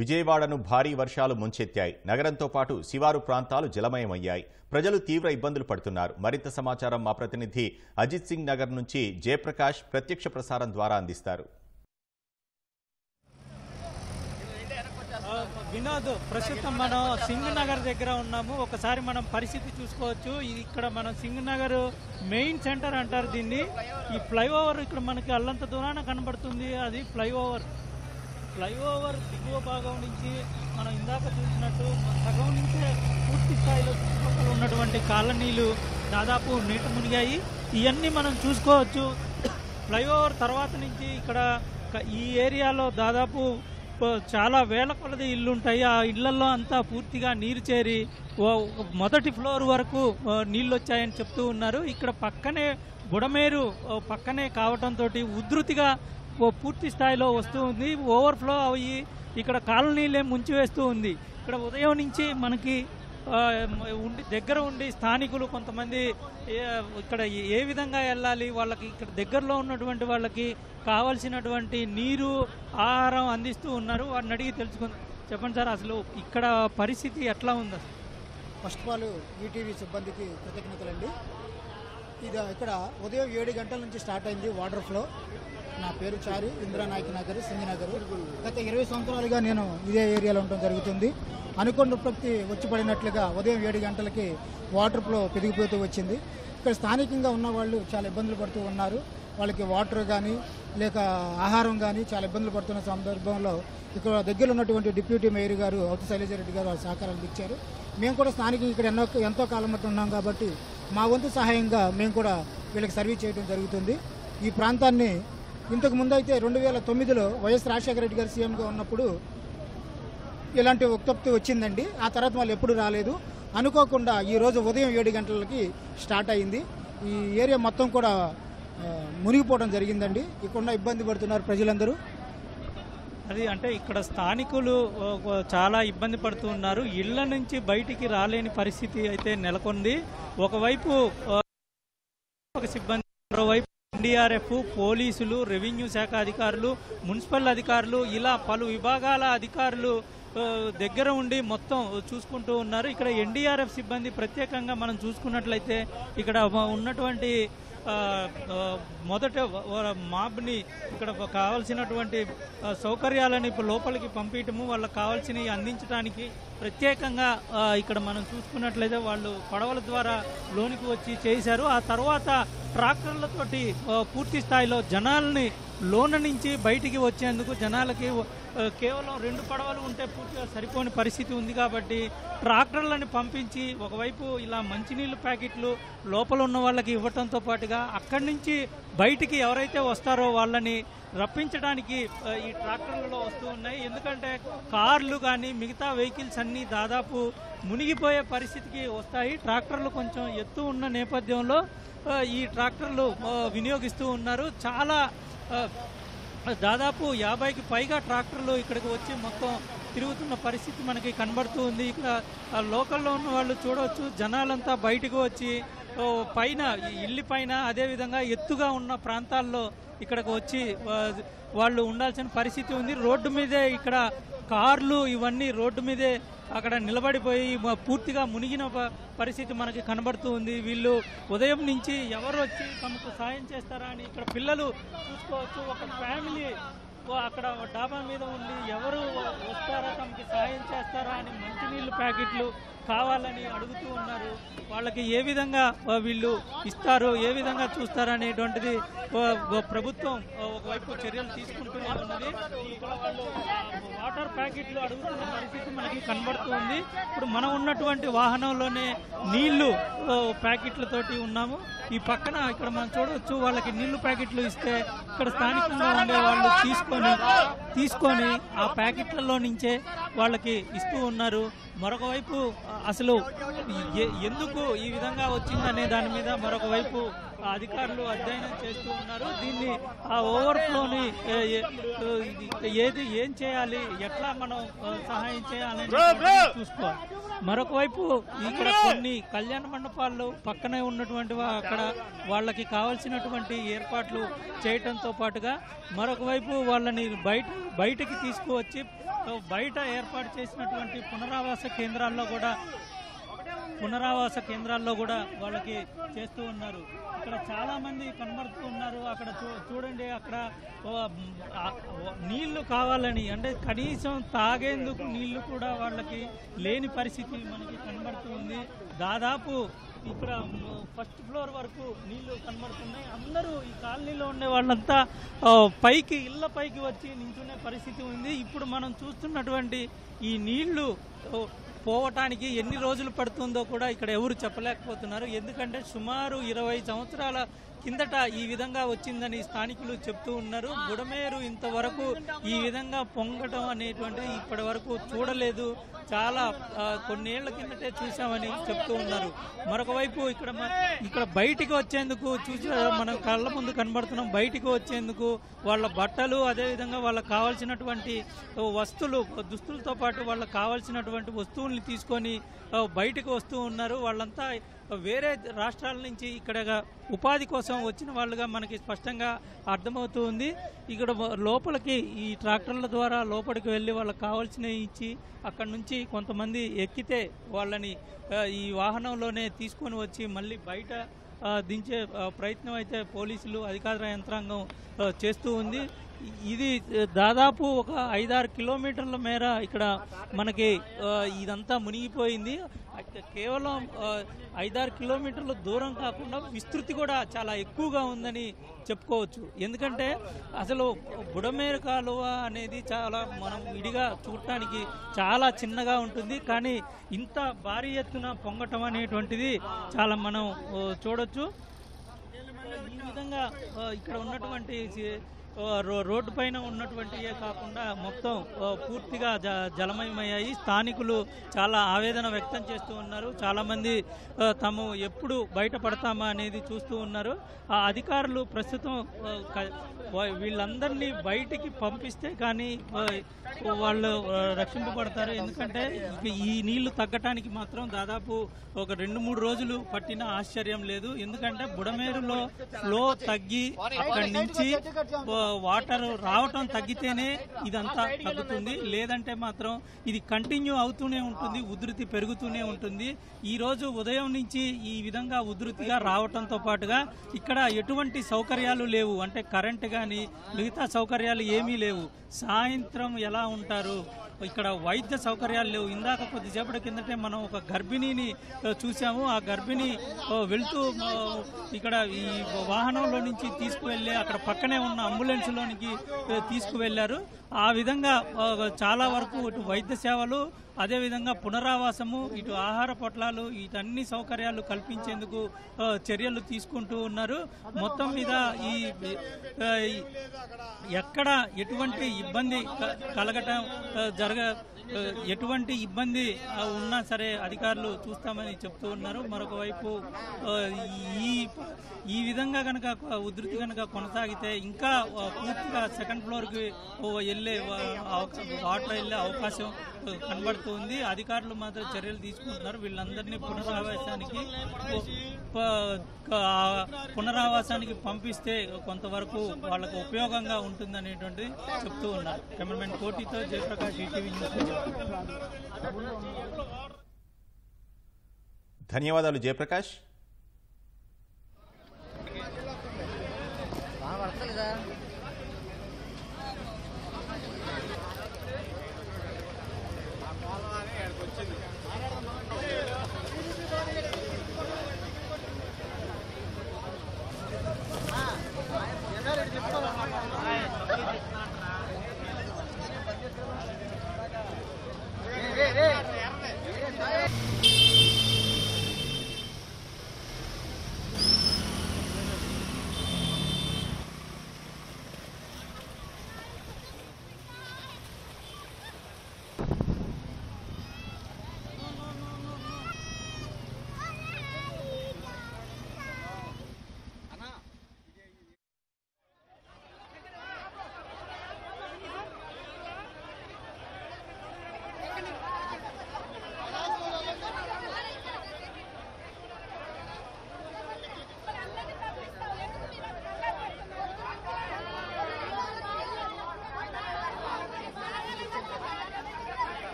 విజయవాడను భారీ వర్షాలు ముంచెత్తాయి. నగరంతో పాటు శివారు ప్రాంతాలు జలమయమయ్యాయి. ప్రజలు తీవ్ర ఇబ్బందులు పడుతున్నారు. మరింత సమాచారం మా ప్రతినిధి అజిత్ సింగ్ నగర్ నుంచి జయప్రకాష్ ప్రత్యక్ష ప్రసారం ద్వారా అందిస్తారు. వినోద్, ప్రస్తుతం మనం సింగ్ నగర్ దగ్గర ఉన్నాము. ఒకసారి మనం పరిస్థితి చూసుకోవచ్చు. ఇక్కడ మనం సింగ్ నగర్ మెయిన్ సెంటర్ అంటారు దీన్ని. ఈ ఫ్లైఓవర్ ఇక్కడ మనకి అల్లంత దూరాన కనబడుతుంది. అది ఫ్లైఓవర్ దిగువ భాగం నుంచి మనం ఇందాక చూసినట్టు సగం నుంచే పూర్తి స్థాయిలో చుట్టుపక్కల ఉన్నటువంటి కాలనీలు దాదాపు నీట మునిగాయి. ఇవన్నీ మనం చూసుకోవచ్చు. ఫ్లైఓవర్ తర్వాత నుంచి ఇక్కడ ఈ ఏరియాలో దాదాపు చాలా వేల కొలది ఇల్లు ఉంటాయి. ఆ ఇళ్లలో అంతా పూర్తిగా నీరు చేరి మొదటి ఫ్లోర్ వరకు నీళ్ళు వచ్చాయని చెప్తూ ఉన్నారు. ఇక్కడ పక్కనే బుడమేరు పక్కనే కావటంతో ఉధృతిగా పూర్తి స్థాయిలో వస్తూ ఉంది. ఓవర్ఫ్లో అయ్యి ఇక్కడ కాలనీలే ముంచివేస్తూ ఉంది. ఇక్కడ ఉదయం నుంచి మనకి దగ్గర ఉండి స్థానికులు కొంతమంది ఇక్కడ ఏ విధంగా వెళ్ళాలి, వాళ్ళకి ఇక్కడ దగ్గరలో ఉన్నటువంటి వాళ్ళకి కావాల్సినటువంటి నీరు ఆహారం అందిస్తూ ఉన్నారు. వారిని అడిగి తెలుసుకుందాం. చెప్పండి సార్, అసలు ఇక్కడ పరిస్థితి ఎట్లా ఉంది? ఫస్ట్ ఆఫ్ ఆల్ ఈటీవీ సిబ్బందికి కృతజ్ఞతలండి. ఇది ఇక్కడ ఉదయం 7 గంటల నుంచి స్టార్ట్ అయింది వాటర్ ఫ్లో. నా పేరు చారి, ఇందిరానాయక్ నగర్, సింగనగర్. గత 20 సంవత్సరాలుగా నేను ఇదే ఏరియాలో ఉండడం జరుగుతుంది. అనుకున్న ప్రతి వచ్చి పడినట్లుగా ఉదయం 7 గంటలకి వాటర్ ఫ్లో పెరిగిపోతూ వచ్చింది. ఇక్కడ స్థానికంగా ఉన్న వాళ్ళు చాలా ఇబ్బందులు పడుతూ ఉన్నారు. వాళ్ళకి వాటర్ కానీ లేక ఆహారం కానీ చాలా ఇబ్బందులు పడుతున్న సందర్భంలో ఇక్కడ దగ్గర ఉన్నటువంటి డిప్యూటీ మేయర్ గారు అవుతు శైలజారెడ్డి గారు వాళ్ళ సహకారాలు ఇచ్చారు. మేము కూడా స్థానికంగా ఇక్కడ ఎంతో కాలం మొత్తం ఉన్నాం కాబట్టి మా వంతు సహాయంగా మేము కూడా వీళ్ళకి సర్వీస్ చేయడం జరుగుతుంది. ఈ ప్రాంతాన్ని ఇంతకు ముందు అయితే 2009లో వైఎస్ రాజశేఖర రెడ్డి గారు సీఎంగా ఉన్నప్పుడు ఇలాంటి ఉత్పత్తి వచ్చిందండి. ఆ తర్వాత వాళ్ళు ఎప్పుడు రాలేదు. అనుకోకుండా ఈరోజు ఉదయం 7 గంటలకి స్టార్ట్ అయింది. ఈ ఏరియా మొత్తం కూడా మునిగిపోవడం జరిగిందండి. ఇక్కడ ఇబ్బంది పడుతున్నారు ప్రజలందరూ. అది అంటే ఇక్కడ స్థానికులు చాలా ఇబ్బంది పడుతూ ఉన్నారు. ఇళ్ల నుంచి బయటికి రాలేని పరిస్థితి అయితే నెలకొంది. ఒకవైపు సిబ్బంది, మరోవైపు ఎన్డీఆర్ఎఫ్, పోలీసులు, రెవెన్యూ శాఖ అధికారులు, మున్సిపల్ అధికారులు, ఇలా పలు విభాగాల అధికారులు దగ్గర ఉండి మొత్తం చూసుకుంటూ ఉన్నారు. ఇక్కడ ఎన్డీఆర్ఎఫ్ సిబ్బంది ప్రత్యేకంగా మనం చూసుకున్నట్లయితే ఇక్కడ ఉన్నటువంటి మొదట మాబ్ని ఇక్కడ కావాల్సినటువంటి సౌకర్యాలని లోపలికి పంపించడము, వాళ్ళకి కావాల్సినవి అందించడానికి ప్రత్యేకంగా ఇక్కడ మనం చూసుకున్నట్లయితే వాళ్ళు పడవల ద్వారా లోనికి వచ్చి చేశారు. ఆ తర్వాత ట్రాక్టర్లతోటి పూర్తి స్థాయిలో జనాల్ని లోన నుంచి బయటికి వచ్చేందుకు జనాలకి కేవలం 2 పడవలు ఉంటే పూర్తిగా సరిపోని పరిస్థితి ఉంది కాబట్టి ట్రాక్టర్లను పంపించి ఒకవైపు ఇలా మంచినీళ్ళు ప్యాకెట్లు లోపల ఉన్న వాళ్ళకి ఇవ్వటంతో పాటుగా అక్కడి నుంచి బయటికి ఎవరైతే వస్తారో వాళ్ళని రప్పించడానికి ఈ ట్రాక్టర్లలో వస్తూ ఉన్నాయి. ఎందుకంటే కార్లు కానీ మిగతా వెహికల్స్ అన్నీ దాదాపు మునిగిపోయే పరిస్థితికి వస్తాయి. ట్రాక్టర్లు కొంచెం ఎత్తు ఉన్న నేపథ్యంలో ఈ ట్రాక్టర్లు వినియోగిస్తూ ఉన్నారు. చాలా దాదాపు 50కి పైగా ట్రాక్టర్లు ఇక్కడికి వచ్చి మొత్తం తిరుగుతున్న పరిస్థితి మనకి కనబడుతూ ఉంది. ఇక్కడ లోకల్లో ఉన్న వాళ్ళు చూడవచ్చు, జనాలంతా బయటకు వచ్చి పైన ఇల్లు పైన అదేవిధంగా ఎత్తుగా ఉన్న ప్రాంతాల్లో ఇక్కడికి వచ్చి వాళ్ళు ఉండాల్సిన పరిస్థితి ఉంది. రోడ్డు మీదే ఇక్కడ కార్లు ఇవన్నీ రోడ్డు మీదే అక్కడ నిలబడిపోయి పూర్తిగా మునిగిన పరిస్థితి మనకి కనబడుతూ ఉంది. వీళ్ళు ఉదయం నుంచి ఎవరు వచ్చి తమకు సాయం చేస్తారా అని ఇక్కడ పిల్లలు చూసుకోవచ్చు. ఒక ఫ్యామిలీ అక్కడ డాబా మీద ఉండి ఎవరు వస్తారా తమకి సాయం చేస్తారా అని మంచినీళ్ళు ప్యాకెట్లు కావాలని అడుగుతూ ఉన్నారు. వాళ్ళకి ఏ విధంగా వీళ్ళు ఇస్తారో, ఏ విధంగా చూస్తారనేటువంటిది ప్రభుత్వం ఒకవైపు చర్యలు తీసుకుంటూనే ఉన్నది. ఇక్కడ వాళ్ళు వాటర్ ప్యాకెట్లు అడుగుతున్న పరిస్థితి మనకి కనబడుతుంది. ఇప్పుడు మనం ఉన్నటువంటి వాహనంలోనే నీళ్లు ప్యాకెట్లతోటి ఉన్నాము. ఈ పక్కన ఇక్కడ మనం చూడవచ్చు, వాళ్ళకి నీళ్లు ప్యాకెట్లు ఇస్తే ఇక్కడ స్థానికంగా ఉండే వాళ్ళు తీసుకొని ఆ ప్యాకెట్లలో నుంచే వాళ్ళకి ఇస్తూ ఉన్నారు. మరొక వైపు అసలు ఎందుకు ఈ విధంగా వచ్చిందనే దాని మీద మరొక వైపు అధికారులు అధ్యయనం చేస్తూ ఉన్నారు. దీన్ని ఆ ఓవర్ఫ్లోని ఏం చేయాలి, ఎట్లా మనం సహాయం చేయాలని చూసుకోవాలి. మరొక వైపు ఇక్కడ కొన్ని కళ్యాణ మండపాల్లో పక్కనే ఉన్నటువంటి అక్కడ వాళ్ళకి కావాల్సినటువంటి ఏర్పాట్లు చేయటంతో పాటుగా మరొక వైపు వాళ్ళని బయటికి తీసుకువచ్చి బయట ఏర్పాటు చేసినటువంటి పునరావాస కేంద్రాల్లో కూడా వాళ్ళకి చేస్తూ ఉన్నారు. ఇక్కడ చాలా మంది కనబడుతూ ఉన్నారు. అక్కడ చూడండి, అక్కడ నీళ్లు కావాలని, అంటే కనీసం తాగేందుకు నీళ్లు కూడా వాళ్ళకి లేని పరిస్థితి మనకి కనబడుతూ ఉంది. దాదాపు ఇక్కడ ఫస్ట్ ఫ్లోర్ వరకు నీళ్లు కనబడుతున్నాయి. అందరూ ఈ కాలనీలో ఉండే వాళ్ళంతా ఇళ్ల పైకి వచ్చి నించునే పరిస్థితి ఉంది. ఇప్పుడు మనం చూస్తున్నటువంటి ఈ నీళ్లు పోవటానికి ఎన్ని రోజులు పడుతుందో కూడా ఇక్కడ ఎవరు చెప్పలేకపోతున్నారు. ఎందుకంటే సుమారు 20 సంవత్సరాల కిందట ఈ విధంగా వచ్చిందని స్థానికులు చెప్తూ ఉన్నారు. బుడమేరు ఇంతవరకు ఈ విధంగా పొంగటం అనేటువంటిది ఇప్పటి వరకు చూడలేదు. చాలా కొన్నేళ్ల కిందటే చూసామని చెప్తూ ఉన్నారు. మరొక వైపు ఇక్కడ బయటికి వచ్చేందుకు మనం కళ్ళ ముందు కనబడుతున్నాం. బయటికి వచ్చేందుకు వాళ్ళ బట్టలు, అదేవిధంగా వాళ్ళకి కావాల్సినటువంటి దుస్తులతో పాటు వాళ్ళకి కావాల్సినటువంటి వస్తువుల్ని తీసుకొని బయటకు వస్తూ ఉన్నారు. వాళ్ళంతా వేరే రాష్ట్రాల నుంచి ఇక్కడ ఉపాధి కోసం వచ్చిన వాళ్ళుగా మనకి స్పష్టంగా అర్థమవుతూ ఉంది. ఇక్కడ లోపలికి ఈ ట్రాక్టర్ల ద్వారా లోపలికి వెళ్ళి వాళ్ళకి కావాల్సినవి ఇచ్చి అక్కడ నుంచి కొంతమంది ఎక్కితే వాళ్ళని ఈ వాహనంలోనే తీసుకొని వచ్చి మళ్ళీ బయట దించే ప్రయత్నం అయితే పోలీసులు, అధికార యంత్రాంగం చేస్తూ ఉంది. ఇది దాదాపు ఒక 5-6 కిలోమీటర్ల మేర ఇక్కడ మనకి ఇదంతా మునిగిపోయింది. కేవలం 5-6 కిలోమీటర్ల దూరం కాకుండా విస్తృతి కూడా చాలా ఎక్కువగా ఉందని చెప్పుకోవచ్చు. ఎందుకంటే అసలు బుడమేరు కాలువ అనేది చాలా మనం విడిగా చూడటానికి చాలా చిన్నగా ఉంటుంది. కానీ ఇంత భారీ ఎత్తున పొంగటం అనేటువంటిది చాలా మనం చూడొచ్చు. ఈ విధంగా ఇక్కడ ఉన్నటువంటి రోడ్డు పైన ఉన్నటువంటివే కాకుండా మొత్తం పూర్తిగా జలమయమయ్యాయి. స్థానికులు చాలా ఆవేదన వ్యక్తం చేస్తూ ఉన్నారు. చాలామంది తాము ఎప్పుడు బయటపడతామా అనేది చూస్తూ ఉన్నారు. ఆ అధికారులు ప్రస్తుతం వీళ్ళందరినీ బయటికి పంపిస్తే కానీ వాళ్ళు రక్షింపబడతారు. ఎందుకంటే ఈ నీళ్లు తగ్గటానికి మాత్రం దాదాపు ఒక 2-3 రోజులు పట్టిన ఆశ్చర్యం లేదు. ఎందుకంటే బుడమేరులో ఫ్లో తగ్గి అక్కడి నుంచి వాటర్ రావటం తగ్గితేనే ఇదంతా తగ్గుతుంది. లేదంటే మాత్రం ఇది కంటిన్యూ అవుతూనే ఉంటుంది, ఉధృతి పెరుగుతూనే ఉంటుంది. ఈ రోజు ఉదయం నుంచి ఈ విధంగా ఉధృతిగా రావటంతో పాటుగా ఇక్కడ ఎటువంటి సౌకర్యాలు లేవు. అంటే కరెంటు కానీ మిగతా సౌకర్యాలు ఏమీ లేవు. సాయంత్రం ఎలా ఉంటారు, ఇక్కడ వైద్య సౌకర్యాలు లేవు. ఇందాక కొద్దిసేపటి కిందటే మనం ఒక గర్భిణిని చూసాము. ఆ గర్భిణి వెళ్తూ ఇక్కడ ఈ వాహనంలో నుంచి తీసుకువెళ్ళి అక్కడ పక్కనే ఉన్న అంబులెన్స్లోనికి తీసుకువెళ్లారు. ఆ విధంగా చాలా వరకు ఇటు వైద్య సేవలు, అదేవిధంగా పునరావాసము, ఇటు ఆహార పొట్లాలు, వీటన్ని సౌకర్యాలు కల్పించేందుకు చర్యలు తీసుకుంటూ ఉన్నారు. మొత్తం మీద ఎక్కడ ఎటువంటి ఇబ్బంది కలగటం ఎటువంటి ఇబ్బంది ఉన్నా సరే అధికారులు చూస్తామని చెప్తూ ఉన్నారు. మరొక వైపు ఈ విధంగా కనుక ఉధృతి కనుక కొనసాగితే ఇంకా పూర్తిగా సెకండ్ ఫ్లోర్కి వాటర్ వెళ్ళే అవకాశం కనబడుతుంది. అధికారులు మాత్రం చర్యలు తీసుకుంటున్నారు. వీళ్ళందరినీ పునరావాసానికి పంపిస్తే కొంతవరకు వాళ్ళకు ఉపయోగంగా ఉంటుందనేటువంటిది చెప్తూ ఉన్నారు. కెమెరామెన్ కోటితో జయప్రకాష్, ఈటీవీ న్యూస్. ధన్యవాదాలు జయప్రకాష్.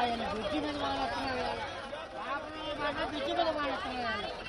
బ్రిడ్జి మీద వాడుతున్నారు, బ్రిడ్జి మీద వాడుతున్నారు.